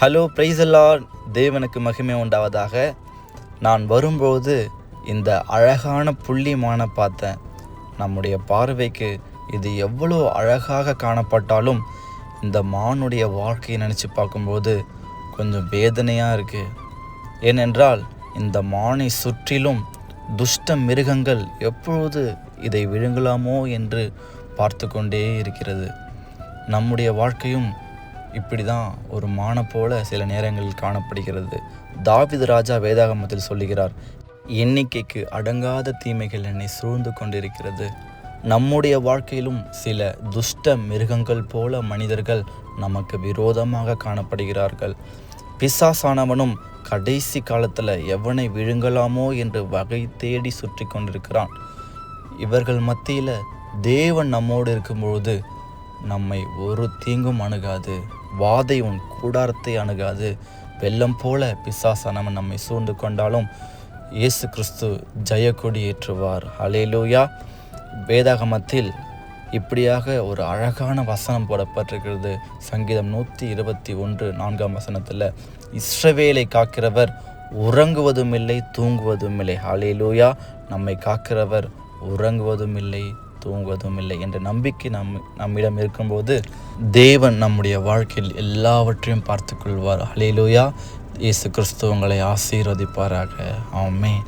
Hello price எல்லாம் தேவனுக்கு மகிமை உண்டாவதாக. நான் வரும்போது இந்த அழகான புள்ளி மானை பார்த்தேன். நம்முடைய பார்வைக்கு இது எவ்வளோ அழகாக காணப்பட்டாலும் இந்த மானுடைய வாழ்க்கையை நினச்சி பார்க்கும்போது கொஞ்சம் வேதனையாக இருக்குது. ஏனென்றால் இந்த மானை சுற்றிலும் துஷ்ட மிருகங்கள் எப்பொழுது இதை விழுங்கலாமோ என்று பார்த்து கொண்டே இருக்கிறது. நம்முடைய வாழ்க்கையும் இப்படி தான் ஒரு மானை போல சில நேரங்களில் காணப்படுகிறது. தாவீது ராஜா வேதாகமத்தில் சொல்லுகிறார், எண்ணிக்கைக்கு அடங்காத தீமைகள் என்னை சூழ்ந்து கொண்டிருக்கிறது. நம்முடைய வாழ்க்கையிலும் சில துஷ்ட மிருகங்கள் போல மனிதர்கள் நமக்கு விரோதமாக காணப்படுகிறார்கள். பிசாசானவனும் கடைசி காலத்தில் எவனை விழுங்கலாமோ என்று வகை தேடி சுற்றி கொண்டிருக்கிறான். இவர்கள் மத்தியில் தேவன் நம்மோடு இருக்கும்பொழுது நம்மை ஒரு தீங்கும் அணுகாது, வாதை உன் கூடாரத்தை அணுகாது. வெள்ளம் போல பிசாசானவன் நம்மை சூழ்ந்து கொண்டாலும் இயேசு கிறிஸ்து ஜெயக்கொடி ஏற்றுவார். ஹல்லேலூயா. வேதாகமத்தில் இப்படியாக ஒரு அழகான வசனம் போடப்பட்டிருக்கிறது. சங்கீதம் 121:4 இஸ்ரவேலை காக்கிறவர் உறங்குவதும் இல்லை தூங்குவதும் இல்லை. ஹல்லேலூயா. நம்மை காக்கிறவர் உறங்குவதும் இல்லை தூங்குவதும் இல்லை என்ற நம்பிக்கை நம்மிடம் இருக்கும்போது தேவன் நம்முடைய வாழ்க்கையில் எல்லாவற்றையும் பார்த்து கொள்வார். ஹல்லேலூயா. இயேசு கிறிஸ்து உங்களை ஆசீர்வதிப்பாராக. ஆமென்.